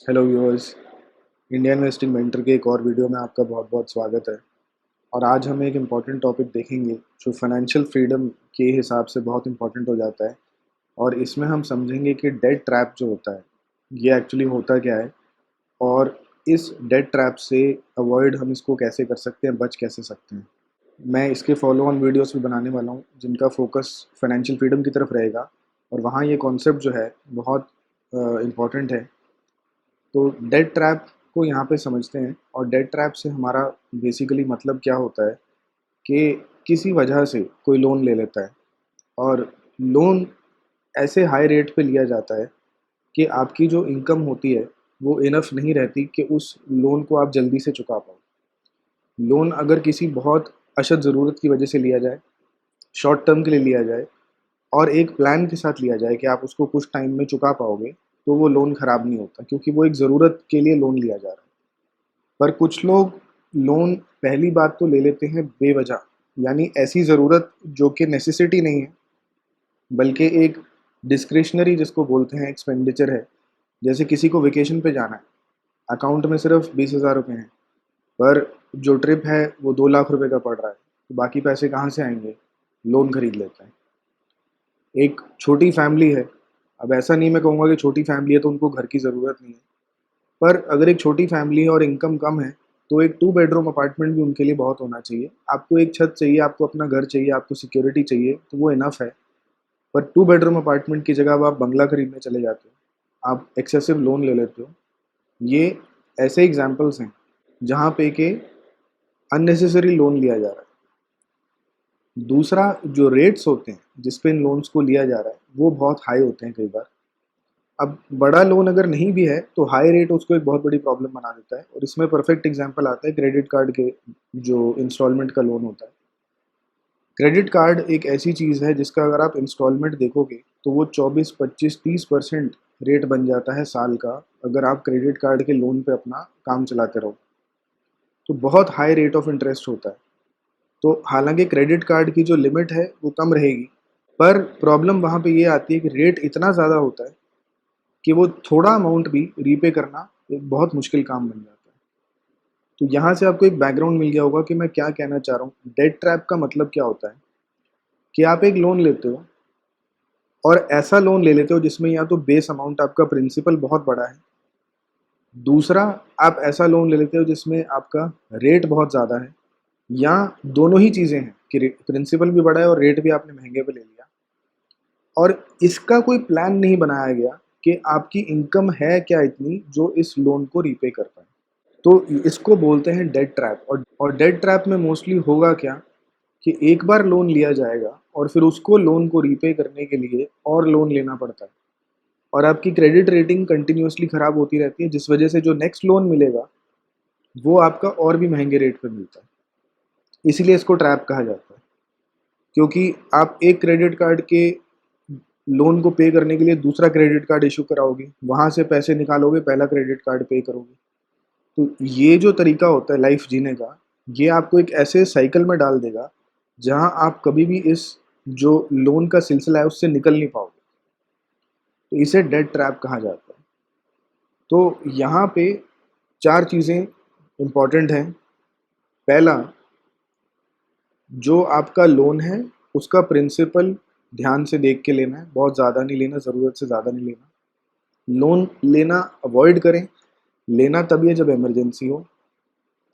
Hello viewers. India investing mentor के एक और वीडियो में आपका बहुत बहुत स्वागत है। और आज हम एक इम्पॉर्टेंट टॉपिक देखेंगे जो फाइनेंशियल फ्रीडम के हिसाब से बहुत इम्पॉर्टेंट हो जाता है। और इसमें हम समझेंगे कि डेट ट्रैप जो होता है ये एक्चुअली होता क्या है, और इस डेट ट्रैप से अवॉइड हम इसको कैसे कर सकते हैं, बच कैसे सकते हैं। मैं इसके फॉलो ऑन वीडियोस भी बनाने वाला हूँ जिनका फोकस फाइनेंशियल फ्रीडम की तरफ रहेगा, और वहाँ ये कॉन्सेप्ट जो है बहुत इम्पॉर्टेंट है। तो डेट ट्रैप को यहाँ पे समझते हैं, और डेट ट्रैप से हमारा बेसिकली मतलब क्या होता है कि किसी वजह से कोई लोन ले लेता है, और लोन ऐसे हाई रेट पे लिया जाता है कि आपकी जो इनकम होती है वो इनफ नहीं रहती कि उस लोन को आप जल्दी से चुका पाओ। लोन अगर किसी बहुत अशद ज़रूरत की वजह से लिया जाए, शॉर्ट टर्म के लिए लिया जाए, और एक प्लान के साथ लिया जाए कि आप उसको कुछ टाइम में चुका पाओगे, तो वो लोन ख़राब नहीं होता, क्योंकि वो एक ज़रूरत के लिए लोन लिया जा रहा है। पर कुछ लोग लोन पहली बात तो ले लेते हैं बेवजह, यानी ऐसी ज़रूरत जो कि नेसेसिटी नहीं है, बल्कि एक डिस्क्रिशनरी जिसको बोलते हैं एक्सपेंडिचर है। जैसे किसी को वेकेशन पे जाना है, अकाउंट में सिर्फ 20,000 रुपये हैं, पर जो ट्रिप है वो 2 लाख रुपए का पड़ रहा है, तो बाकी पैसे कहाँ से आएंगे? लोन खरीद लेते हैं। एक छोटी फैमिली है, अब ऐसा नहीं मैं कहूँगा कि छोटी फैमिली है तो उनको घर की ज़रूरत नहीं है, पर अगर एक छोटी फैमिली है और इनकम कम है, तो एक 2 बेडरूम अपार्टमेंट भी उनके लिए बहुत होना चाहिए। आपको एक छत चाहिए, आपको अपना घर चाहिए, आपको सिक्योरिटी चाहिए, तो वो इनफ है। पर 2 बेडरूम अपार्टमेंट की जगह अब आप बंगला खरीदने चले जाते हो, आप एक्सेसिव लोन ले लेते हो। ये ऐसे एग्जाम्पल्स हैं जहाँ पे कि अननेसेसरी लोन लिया जा रहा है। दूसरा, जो रेट्स होते हैं जिस पे इन लोन्स को लिया जा रहा है वो बहुत हाई होते हैं कई बार। अब बड़ा लोन अगर नहीं भी है तो हाई रेट उसको एक बहुत बड़ी प्रॉब्लम बना देता है, और इसमें परफेक्ट एग्जांपल आता है क्रेडिट कार्ड के, जो इंस्टॉलमेंट का लोन होता है। क्रेडिट कार्ड एक ऐसी चीज़ है जिसका अगर आप इंस्टॉलमेंट देखोगे तो वो 24, 25, 30% रेट बन जाता है साल का, अगर आप क्रेडिट कार्ड के लोन पे अपना काम चलाते रहो। तो बहुत हाई रेट ऑफ इंटरेस्ट होता है। तो हालांकि क्रेडिट कार्ड की जो लिमिट है वो कम रहेगी, पर प्रॉब्लम वहाँ पे ये आती है कि रेट इतना ज़्यादा होता है कि वो थोड़ा अमाउंट भी रीपे करना एक बहुत मुश्किल काम बन जाता है। तो यहाँ से आपको एक बैकग्राउंड मिल गया होगा कि मैं क्या कहना चाह रहा हूँ। डेट ट्रैप का मतलब क्या होता है कि आप एक लोन लेते हो, और ऐसा लोन ले लेते हो जिसमें या तो बेस अमाउंट आपका प्रिंसिपल बहुत बड़ा है, दूसरा आप ऐसा लोन ले लेते हो जिसमें आपका रेट बहुत ज़्यादा है, या दोनों ही चीज़ें हैं कि प्रिंसिपल भी बड़ा है और रेट भी आपने महंगे पे ले लिया, और इसका कोई प्लान नहीं बनाया गया कि आपकी इनकम है क्या इतनी जो इस लोन को रीपे कर पाए। तो इसको बोलते हैं डेट ट्रैप। और डेट ट्रैप में मोस्टली होगा क्या कि एक बार लोन लिया जाएगा और फिर उसको लोन को रीपे करने के लिए और लोन लेना पड़ता है, और आपकी क्रेडिट रेटिंग कंटिन्यूअसली ख़राब होती रहती है, जिस वजह से जो नेक्स्ट लोन मिलेगा वो आपका और भी महंगे रेट पे मिलता है। इसीलिए इसको ट्रैप कहा जाता है, क्योंकि आप एक क्रेडिट कार्ड के लोन को पे करने के लिए दूसरा क्रेडिट कार्ड इशू कराओगे, वहाँ से पैसे निकालोगे, पहला क्रेडिट कार्ड पे करोगे। तो ये जो तरीका होता है लाइफ जीने का, ये आपको एक ऐसे साइकिल में डाल देगा जहाँ आप कभी भी इस जो लोन का सिलसिला है उससे निकल नहीं पाओगे। तो इसे डेट ट्रैप कहा जाता है। तो यहाँ पे 4 चीज़ें इम्पॉर्टेंट हैं। पहला, जो आपका लोन है उसका प्रिंसिपल ध्यान से देख के लेना है, बहुत ज़्यादा नहीं लेना, ज़रूरत से ज़्यादा नहीं लेना। लोन लेना अवॉइड करें, लेना तभी है जब इमरजेंसी हो।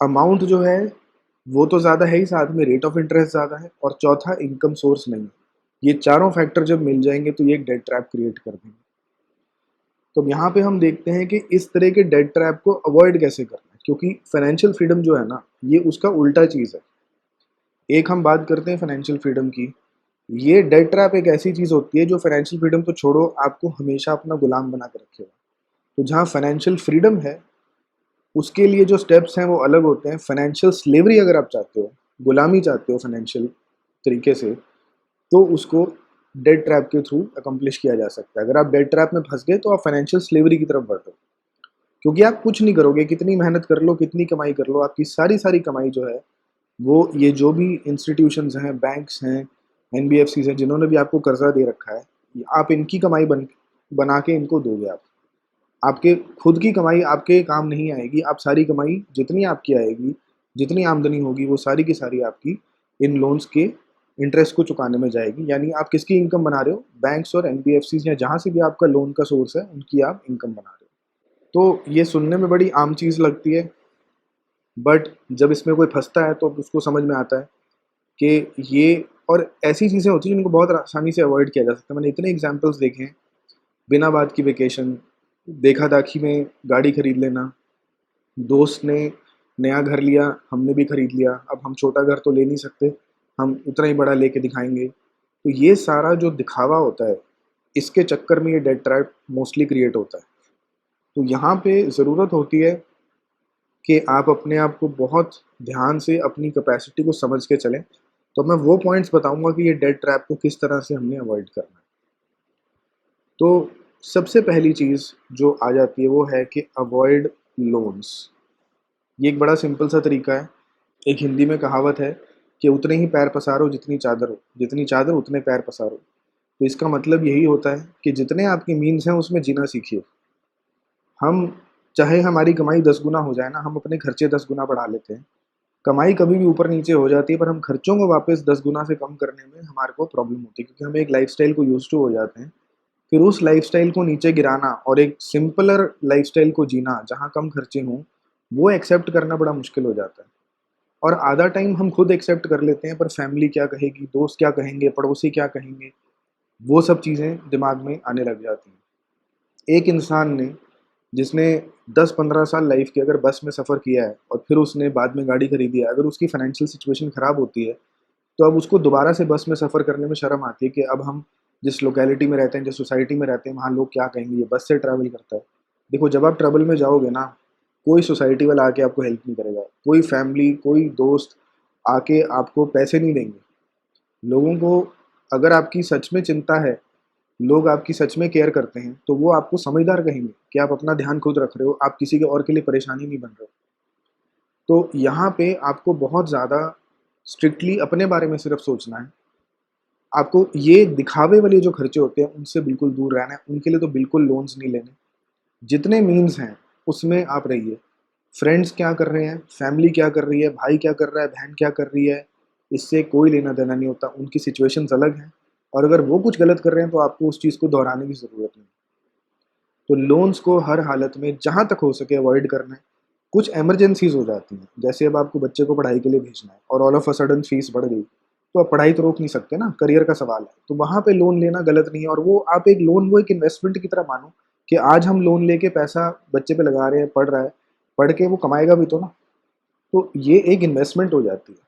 अमाउंट जो है वो तो ज़्यादा है ही, साथ में रेट ऑफ इंटरेस्ट ज़्यादा है, और चौथा इनकम सोर्स नहीं है। ये चारों फैक्टर जब मिल जाएंगे तो ये एक डेट ट्रैप क्रिएट कर देंगे। तो यहाँ पे हम देखते हैं कि इस तरह के डेट ट्रैप को अवॉइड कैसे करना है, क्योंकि फाइनेंशियल फ्रीडम जो है ना, ये उसका उल्टा चीज़ है। एक हम बात करते हैं फाइनेंशियल फ्रीडम की, ये डेट ट्रैप एक ऐसी चीज़ होती है जो फाइनेंशियल फ्रीडम तो छोड़ो, आपको हमेशा अपना गुलाम बना के रखेगा। तो जहाँ फाइनेंशियल फ्रीडम है उसके लिए जो स्टेप्स हैं वो अलग होते हैं। फाइनेंशियल स्लेवरी अगर आप चाहते हो, गुलामी चाहते हो फाइनेंशियल तरीके से, तो उसको डेट ट्रैप के थ्रू अकम्प्लिश किया जा सकता है। अगर आप डेट ट्रैप में फंस गए तो आप फाइनेंशियल स्लेवरी की तरफ बढ़ रहे हो, क्योंकि आप कुछ नहीं करोगे, कितनी मेहनत कर लो, कितनी कमाई कर लो, आपकी सारी सारी कमाई जो है वो ये जो भी इंस्टीट्यूशंस हैं, बैंक्स हैं, एनबीएफसीज हैं, जिन्होंने भी आपको कर्जा दे रखा है, आप इनकी कमाई बना के इनको दोगे आप। आपके खुद की कमाई आपके काम नहीं आएगी, आप सारी कमाई जितनी आपकी आएगी, जितनी आमदनी होगी वो सारी की सारी आपकी इन लोन्स के इंटरेस्ट को चुकाने में जाएगी। यानी आप किसकी इनकम बना रहे हो? बैंक्स और एनबीएफसीज़ या जहाँ से भी आपका लोन का सोर्स है, उनकी आप इनकम बना रहे हो। तो ये सुनने में बड़ी आम चीज़ लगती है, बट जब इसमें कोई फँसता है तो उसको समझ में आता है कि ये और ऐसी चीज़ें होती हैं जिनको बहुत आसानी से अवॉइड किया जा सकता है। मैंने इतने एग्ज़ाम्पल्स देखे हैं, बिना बात की वेकेशन, देखा-दाखी में गाड़ी खरीद लेना, दोस्त ने नया घर लिया, हमने भी खरीद लिया, अब हम छोटा घर तो ले नहीं सकते, हम उतना ही बड़ा लेके दिखाएँगे। तो ये सारा जो दिखावा होता है, इसके चक्कर में ये डेट ट्रैप मोस्टली क्रिएट होता है। तो यहाँ पे ज़रूरत होती है कि आप अपने आप को बहुत ध्यान से अपनी कैपेसिटी को समझ के चलें। तो मैं वो पॉइंट्स बताऊँगा कि ये डेट ट्रैप को किस तरह से हमने अवॉइड करना है। तो सबसे पहली चीज़ जो आ जाती है वो है कि अवॉइड लोन्स। ये एक बड़ा सिंपल सा तरीका है। एक हिंदी में कहावत है कि उतने ही पैर पसारो जितनी चादर उतने पैर पसारो। तो इसका मतलब यही होता है कि जितने आपके मीन्स हैं उसमें जीना सीखिए। हम चाहे हमारी कमाई 10 गुना हो जाए ना, हम अपने खर्चे 10 गुना बढ़ा लेते हैं। कमाई कभी भी ऊपर-नीचे हो जाती है, पर हम खर्चों को वापस 10 गुना से कम करने में हमारे को प्रॉब्लम होती है, क्योंकि हम एक लाइफ़स्टाइल को यूज़्ड टू हो जाते हैं। फिर उस लाइफ़स्टाइल को नीचे गिराना और एक सिंपलर लाइफ़स्टाइल को जीना, जहाँ कम खर्चे हों, वो एक्सेप्ट करना बड़ा मुश्किल हो जाता है। और आधा टाइम हम खुद एक्सेप्ट कर लेते हैं, पर फैमिली क्या कहेगी, दोस्त क्या कहेंगे, पड़ोसी क्या कहेंगे, वो सब चीज़ें दिमाग में आने लग जाती हैं। एक इंसान ने जिसने 10-15 साल लाइफ की अगर बस में सफ़र किया है और फिर उसने बाद में गाड़ी खरीदी है, अगर उसकी फाइनेंशियल सिचुएशन ख़राब होती है, तो अब उसको दोबारा से बस में सफ़र करने में शर्म आती है कि अब हम जिस लोकेलिटी में रहते हैं, जिस सोसाइटी में रहते हैं, वहाँ लोग क्या कहेंगे, ये बस से ट्रैवल करता है। देखो, जब आप ट्रबल में जाओगे ना, कोई सोसाइटी वाला आके आपको हेल्प नहीं करेगा, कोई फैमिली, कोई दोस्त आके आपको पैसे नहीं देंगे। लोगों को अगर आपकी सच में चिंता है, लोग आपकी सच में केयर करते हैं, तो वो आपको समझदार कहेंगे कि आप अपना ध्यान खुद रख रहे हो, आप किसी के और के लिए परेशानी नहीं बन रहे हो। तो यहाँ पे आपको बहुत ज़्यादा स्ट्रिक्टली अपने बारे में सिर्फ़ सोचना है। आपको ये दिखावे वाले जो खर्चे होते हैं, उनसे बिल्कुल दूर रहना है, उनके लिए तो बिल्कुल लोन्स नहीं लेने। जितने मीन्स हैं, उसमें आप रहिए। फ्रेंड्स क्या कर रहे हैं, फैमिली क्या कर रही है, भाई क्या कर रहा है, बहन क्या कर रही है, इससे कोई लेना-देना नहीं होता। उनकी सिचुएशंस अलग हैं और अगर वो कुछ गलत कर रहे हैं, तो आपको उस चीज़ को दोहराने की ज़रूरत नहीं। तो लोन्स को हर हालत में जहाँ तक हो सके अवॉइड करना है। कुछ इमरजेंसीज़ हो जाती हैं, जैसे अब आपको बच्चे को पढ़ाई के लिए भेजना है और all of a sudden fees बढ़ गई, तो आप पढ़ाई तो रोक नहीं सकते ना, करियर का सवाल है। तो वहाँ पे लोन लेना गलत नहीं है और वो आप एक लोन वो एक इन्वेस्टमेंट की तरह मानो कि आज हम लोन लेके पैसा बच्चे पे लगा रहे हैं, पढ़ रहा है, पढ़ के वो कमाएगा भी तो ना। तो ये एक इन्वेस्टमेंट हो जाती है।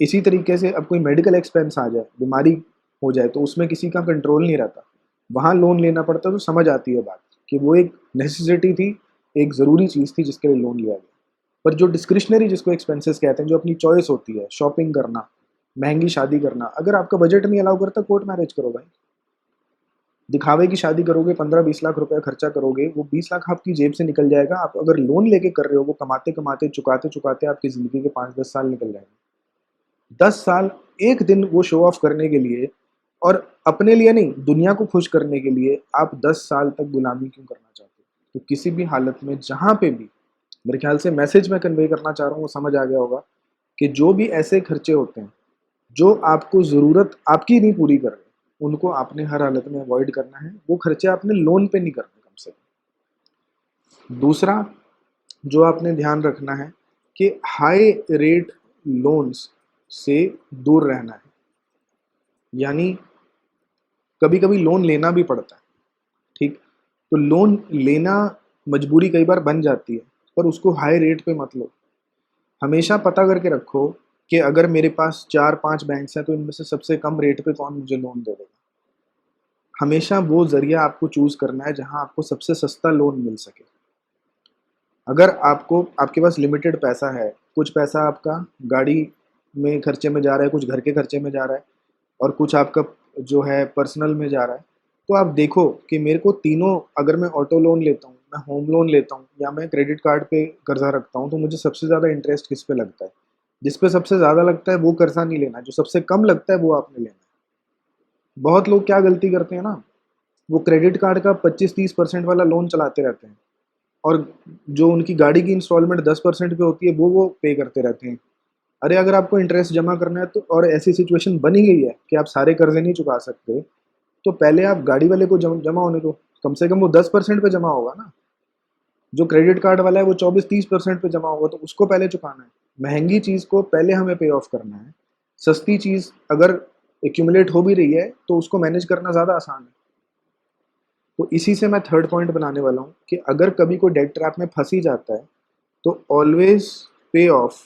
इसी तरीके से अब कोई मेडिकल एक्सपेंस आ जाए, बीमारी हो जाए, तो उसमें किसी का कंट्रोल नहीं रहता। वहाँ लोन लेना पड़ता है, तो समझ आती है बात कि वो एक नेसेसिटी थी, एक ज़रूरी चीज़ थी जिसके लिए लोन लिया गया। पर जो डिस्क्रिशनरी जिसको एक्सपेंसेस कहते हैं, जो अपनी चॉइस होती है, शॉपिंग करना, महँगी शादी करना, अगर आपका बजट नहीं अलाउ करता, कोर्ट मैरेज करो भाई। दिखावे की शादी करोगे, 15-20 लाख रुपए खर्चा करोगे, वो 20 लाख आपकी जेब से निकल जाएगा। आप अगर लोन लेके कर रहे हो, वो कमाते-कमाते, चुकाते-चुकाते आपकी ज़िंदगी के 5-10 साल निकल जाएँगे। 10 साल, 1 दिन वो शो ऑफ करने के लिए और अपने लिए नहीं, दुनिया को खुश करने के लिए आप 10 साल तक गुलामी क्यों करना चाहते हो? तो किसी भी हालत में जहाँ पे भी, मेरे ख्याल से मैसेज मैं कन्वे करना चाह रहा हूँ वो समझ आ गया होगा कि जो भी ऐसे खर्चे होते हैं, जो आपको ज़रूरत आपकी नहीं पूरी कर रहे, उनको आपने हर हालत में अवॉइड करना है। वो खर्चे आपने लोन पे नहीं करने कम से कम। दूसरा जो आपने ध्यान रखना है कि हाई रेट लोन्स से दूर रहना है। यानी कभी-कभी लोन लेना भी पड़ता है, ठीक? तो लोन लेना मजबूरी कई बार बन जाती है, पर उसको हाई रेट पे मत लो। हमेशा पता करके रखो कि अगर मेरे पास 4-5 बैंक्स हैं, तो इनमें से सबसे कम रेट पे कौन मुझे लोन दे देगा। हमेशा वो ज़रिया आपको चूज़ करना है, जहाँ आपको सबसे सस्ता लोन मिल सके। अगर आपके पास लिमिटेड पैसा है, कुछ पैसा आपका गाड़ी में खर्चे में जा रहा है, कुछ घर के खर्चे में जा रहा है और कुछ आपका जो है पर्सनल में जा रहा है, तो आप देखो कि मेरे को तीनों, अगर मैं ऑटो लोन लेता हूँ, मैं होम लोन लेता हूँ या मैं क्रेडिट कार्ड पे कर्ज़ा रखता हूँ, तो मुझे सबसे ज़्यादा इंटरेस्ट किस पे लगता है? जिस पे सबसे ज़्यादा लगता है वो कर्ज़ा नहीं लेना, जो सबसे कम लगता है वो आपने लेना है। बहुत लोग क्या गलती करते हैं ना, वो क्रेडिट कार्ड का 25-30% वाला लोन चलाते रहते हैं, और जो उनकी गाड़ी की इंस्टॉलमेंट 10% पे होती है वो पे करते रहते हैं। अरे अगर आपको इंटरेस्ट जमा करना है तो, और ऐसी सिचुएशन बनी गई है कि आप सारे कर्जे नहीं चुका सकते, तो पहले आप गाड़ी वाले को जमा होने दो, कम से कम वो 10% पे जमा होगा ना। जो क्रेडिट कार्ड वाला है वो 24-30% पे जमा होगा, तो उसको पहले चुकाना है। महंगी चीज़ को पहले हमें पे ऑफ करना है। सस्ती चीज़ अगर एक्यूमुलेट हो भी रही है तो उसको मैनेज करना ज़्यादा आसान है। तो इसी से मैं थर्ड पॉइंट बनाने वाला हूँ कि अगर कभी कोई डेट ट्रैप में फंस ही जाता है तो always pay off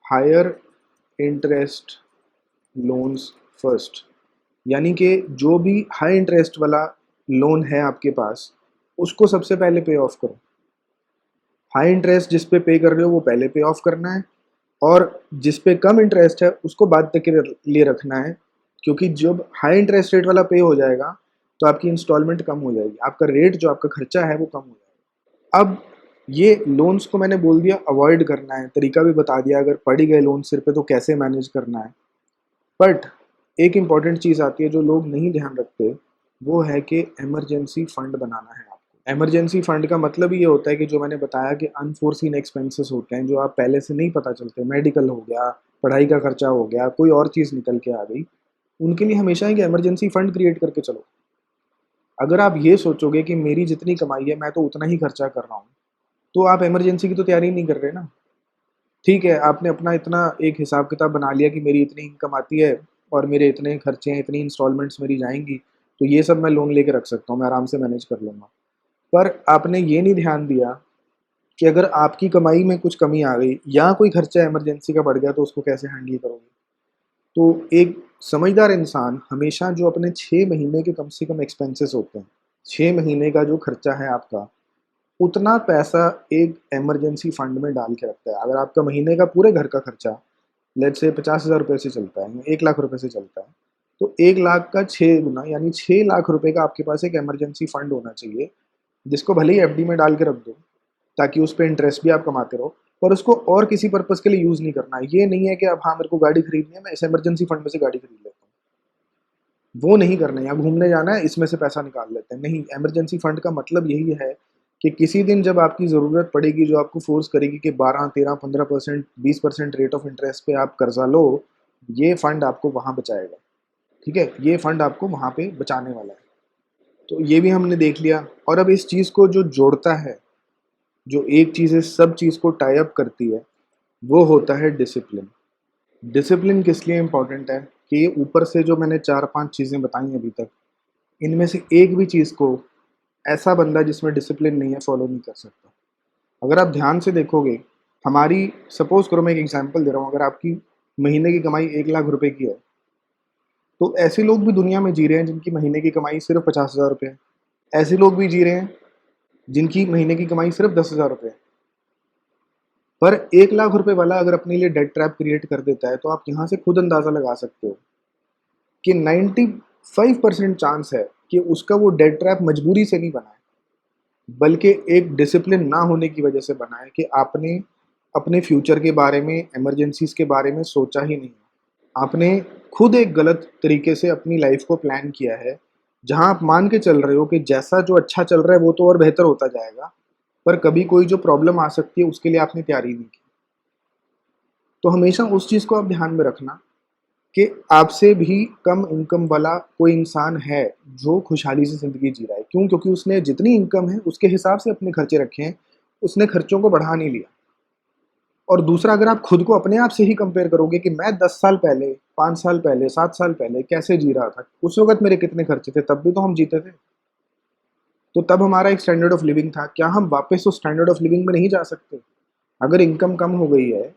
higher interest loans first. यानी कि जो भी हाई इंटरेस्ट वाला लोन है आपके पास, उसको सबसे पहले पे ऑफ करो। हाई इंटरेस्ट जिस पे कर रहे हो वो पहले पे ऑफ करना है, और जिस पे कम इंटरेस्ट है उसको बाद तक के लिए रखना है, क्योंकि जब हाई इंटरेस्ट रेट वाला पे हो जाएगा तो आपकी इंस्टॉलमेंट कम हो जाएगी, आपका रेट जो आपका खर्चा है वो कम हो जाएगा। अब ये लोन्स को मैंने बोल दिया अवॉइड करना है, तरीका भी बता दिया अगर पड़ ही गए लोन सिर पे तो कैसे मैनेज करना है। बट एक इम्पॉर्टेंट चीज़ आती है जो लोग नहीं ध्यान रखते, वो है कि इमरजेंसी फंड बनाना है आपको। इमरजेंसी फंड का मतलब ये होता है कि जो मैंने बताया कि अनफोर्सीन एक्सपेंसेस होते हैं जो आप पहले से नहीं पता चलते, मेडिकल हो गया, पढ़ाई का खर्चा हो गया, कोई और चीज़ निकल के आ गई, उनके लिए हमेशा एक इमरजेंसी फंड क्रिएट करके चलो। अगर आप ये सोचोगे कि मेरी जितनी कमाई है मैं तो उतना ही खर्चा कर रहा हूँ, तो आप इमरजेंसी की तो तैयारी नहीं कर रहे ना। ठीक है, आपने अपना इतना एक हिसाब किताब बना लिया कि मेरी इतनी इनकम आती है और मेरे इतने खर्चे हैं, इतनी इंस्टॉलमेंट्स मेरी जाएँगी, तो ये सब मैं लोन लेके रख सकता हूँ, मैं आराम से मैनेज कर लूँगा। पर आपने ये नहीं ध्यान दिया कि अगर आपकी कमाई में कुछ कमी आ गई या कोई खर्चा इमरजेंसी का बढ़ गया तो उसको कैसे हैंडल करोगे? तो एक समझदार इंसान हमेशा जो अपने 6 महीने के कम से कम एक्सपेंसेस होते हैं, 6 महीने का जो खर्चा है आपका, उतना पैसा एक इमरजेंसी फंड में डाल के रखता है। अगर आपका महीने का पूरे घर का खर्चा लेट्स से 50,000 रुपए से चलता है या 1 लाख रुपए से चलता है, तो 1 लाख का 6 गुना यानी 6 लाख रुपए का आपके पास एक इमरजेंसी फंड होना चाहिए, जिसको भले ही एफडी में डाल के रख दो, ताकि उस पे इंटरेस्ट भी आप कमाते रहो, पर उसको और किसी पर्पज़ के लिए यूज़ नहीं करना है। ये नहीं है कि अब हाँ, मेरे को गाड़ी खरीदनी है, मैं इस इमरजेंसी फंड में से गाड़ी खरीद लेता हूँ। वो नहीं करना है, या घूमने जाना है, इसमें से पैसा निकाल लेते हैं। नहीं, इमरजेंसी फंड का मतलब यही है कि किसी दिन जब आपकी ज़रूरत पड़ेगी, जो आपको फ़ोर्स करेगी कि 12, 13, 15%, 20% रेट ऑफ इंटरेस्ट पे आप कर्ज़ा लो, ये फंड आपको वहाँ बचाएगा। ठीक है? ये फंड आपको वहाँ पे बचाने वाला है। तो ये भी हमने देख लिया, और अब इस चीज़ को जो जोड़ता है, जो एक चीज़ है सब चीज़ को टाई अप करती है, वो होता है डिसिप्लिन। डिसिप्लिन किस लिए इम्पोर्टेंट है कि ये ऊपर से जो मैंने 4-5 चीज़ें बताई अभी तक, इनमें से एक भी चीज़ को ऐसा बंदा जिसमें डिसिप्लिन नहीं है फॉलो नहीं कर सकता। अगर आप ध्यान से देखोगे, हमारी सपोज़ करो, मैं एक एग्ज़ाम्पल दे रहा हूँ, अगर आपकी महीने की कमाई 1 लाख रुपए की है, तो ऐसे लोग भी दुनिया में जी रहे हैं जिनकी महीने की कमाई सिर्फ़ 50,000 रुपए है। ऐसे लोग भी जी रहे हैं जिनकी महीने की कमाई सिर्फ़ 10,000 रुपए है। पर 1 लाख रुपए वाला अगर अपने लिए डेट ट्रैप क्रिएट कर देता है, तो आप यहाँ से खुद अंदाज़ा लगा सकते हो कि 95% चांस है कि उसका वो डेट ट्रैप मजबूरी से नहीं बना है, बल्कि एक डिसिप्लिन ना होने की वजह से बना है कि आपने अपने फ्यूचर के बारे में, इमरजेंसीज़ के बारे में सोचा ही नहीं। आपने खुद एक गलत तरीके से अपनी लाइफ़ को प्लान किया है, जहाँ आप मान के चल रहे हो कि जैसा जो अच्छा चल रहा है वो तो और बेहतर होता जाएगा, पर कभी कोई जो प्रॉब्लम आ सकती है उसके लिए आपने तैयारी नहीं की। तो हमेशा उस चीज़ को आप ध्यान में रखना कि आपसे भी कम इनकम वाला कोई इंसान है जो खुशहाली से ज़िंदगी जी रहा है। क्यों? क्योंकि उसने जितनी इनकम है उसके हिसाब से अपने खर्चे रखे हैं, उसने खर्चों को बढ़ा नहीं लिया। और दूसरा, अगर आप खुद को अपने आप से ही कंपेयर करोगे कि मैं 10 साल पहले, 5 साल पहले, 7 साल पहले कैसे जी रहा था, उस वक़्त मेरे कितने खर्चे थे, तब भी तो हम जीते थे। तो तब हमारा एक स्टैंडर्ड ऑफ लिविंग था, क्या हम वापस उस स्टैंडर्ड ऑफ लिविंग में नहीं जा सकते? अगर इनकम कम हो गई है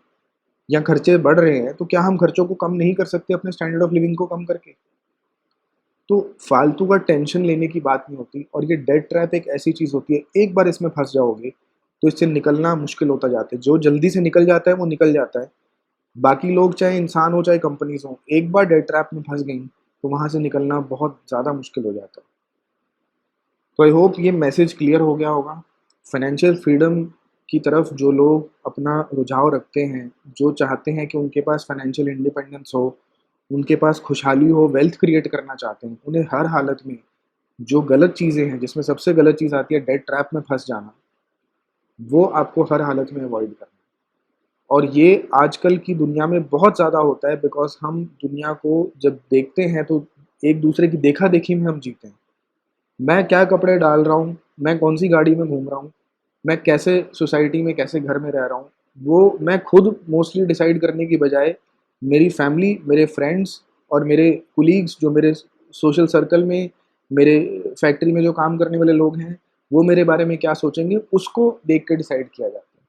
या खर्चे बढ़ रहे हैं, तो क्या हम खर्चों को कम नहीं कर सकते अपने स्टैंडर्ड ऑफ लिविंग को कम करके? तो फालतू का टेंशन लेने की बात नहीं होती, और ये डेट ट्रैप एक ऐसी चीज़ होती है, एक बार इसमें फँस जाओगे, तो इससे निकलना मुश्किल होता जाता है। जो जल्दी से निकल जाता है, वो निकल जाता है। बाकी लोग चाहे इंसान हो, चाहे कंपनीज़ हों, एक बार डेट ट्रैप में फँस गई, तो वहाँ से निकलना बहुत ज़्यादा मुश्किल हो जाता है। तो आई होप ये मैसेज क्लियर हो गया होगा। फाइनेंशियल फ्रीडम की तरफ जो लोग अपना रुझाव रखते हैं, जो चाहते हैं कि उनके पास फाइनेंशियल इंडिपेंडेंस हो, उनके पास खुशहाली हो, वेल्थ क्रिएट करना चाहते हैं, उन्हें हर हालत में जो गलत चीज़ें हैं, जिसमें सबसे गलत चीज़ आती है डेट ट्रैप में फँस जाना, वो आपको हर हालत में अवॉइड करना है। और ये आजकल की दुनिया में बहुत ज़्यादा होता है बिकॉज़ हम दुनिया को जब देखते हैं तो एक-दूसरे की देखा-देखी में हम जीते हैं। मैं क्या कपड़े डाल रहा हूँ, मैं कौन-सी गाड़ी में घूम रहा हूँ, मैं कैसे सोसाइटी में, कैसे घर में रह रहा हूँ, वो मैं खुद मोस्टली डिसाइड करने की बजाय मेरी फैमिली, मेरे फ्रेंड्स और मेरे कोलीग्स जो मेरे सोशल सर्कल में, मेरे फैक्ट्री में जो काम करने वाले लोग हैं, वो मेरे बारे में क्या सोचेंगे, उसको देख के डिसाइड किया जाता है।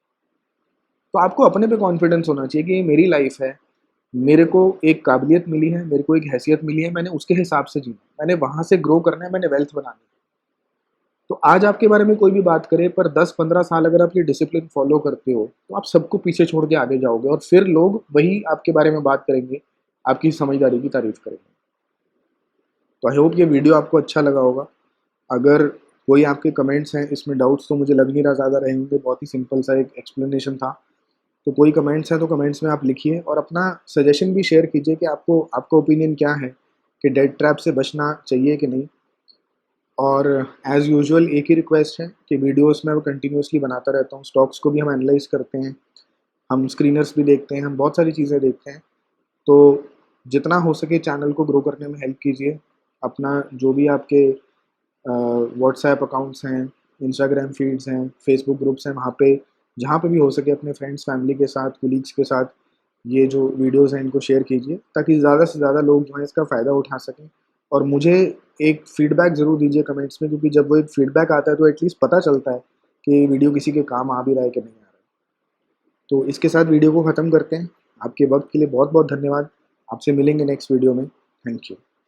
तो आपको अपने पे कॉन्फिडेंस होना चाहिए कि ये मेरी लाइफ़ है, मेरे को एक काबिलियत मिली है, मेरे को एक हैसियत मिली है, मैंने उसके हिसाब से जीना है, मैंने वहाँ से ग्रो करना है, मैंने वेल्थ बनानी है। तो आज आपके बारे में कोई भी बात करे पर 10-15 साल अगर आप ये डिसिप्लिन फ़ॉलो करते हो, तो आप सबको पीछे छोड़ के आगे जाओगे और फिर लोग वही आपके बारे में बात करेंगे, आपकी समझदारी की तारीफ़ करेंगे। तो आई होप ये वीडियो आपको अच्छा लगा होगा। अगर कोई आपके कमेंट्स हैं, इसमें डाउट्स तो मुझे लग नहीं रहा ज़्यादा रहेंगे, बहुत ही सिंपल सा एक एक्सप्लेनेशन था। तो कोई कमेंट्स हैं तो कमेंट्स में आप लिखिए और अपना सजेशन भी शेयर कीजिए कि आपको आपका ओपिनियन क्या है कि डेट ट्रैप से बचना चाहिए कि नहीं। और एज़ यूजुअल एक ही रिक्वेस्ट है कि वीडियोस मैं वो कंटिन्यूअसली बनाता रहता हूँ। स्टॉक्स को भी हम एनालाइज़ करते हैं, हम स्क्रीनर्स भी देखते हैं, हम बहुत सारी चीज़ें देखते हैं। तो जितना हो सके चैनल को ग्रो करने में हेल्प कीजिए। अपना जो भी आपके व्हाट्सएप अकाउंट्स हैं, इंस्टाग्राम फ़ीड्स हैं, फेसबुक ग्रुप्स हैं, वहाँ पे जहाँ पे भी हो सके अपने फ्रेंड्स, फैमिली के साथ, कोलीग्स के साथ ये जो वीडियोज़ हैं इनको शेयर कीजिए ताकि ज़्यादा से ज़्यादा लोग जो हैं इसका फ़ायदा उठा सकें। और मुझे एक फ़ीडबैक ज़रूर दीजिए कमेंट्स में क्योंकि जब वो एक फ़ीडबैक आता है तो एटलीस्ट पता चलता है कि वीडियो किसी के काम आ भी रहा है कि नहीं आ रहा है। तो इसके साथ वीडियो को ख़त्म करते हैं। आपके वक़्त के लिए बहुत-बहुत धन्यवाद। आपसे मिलेंगे नेक्स्ट वीडियो में। Thank you.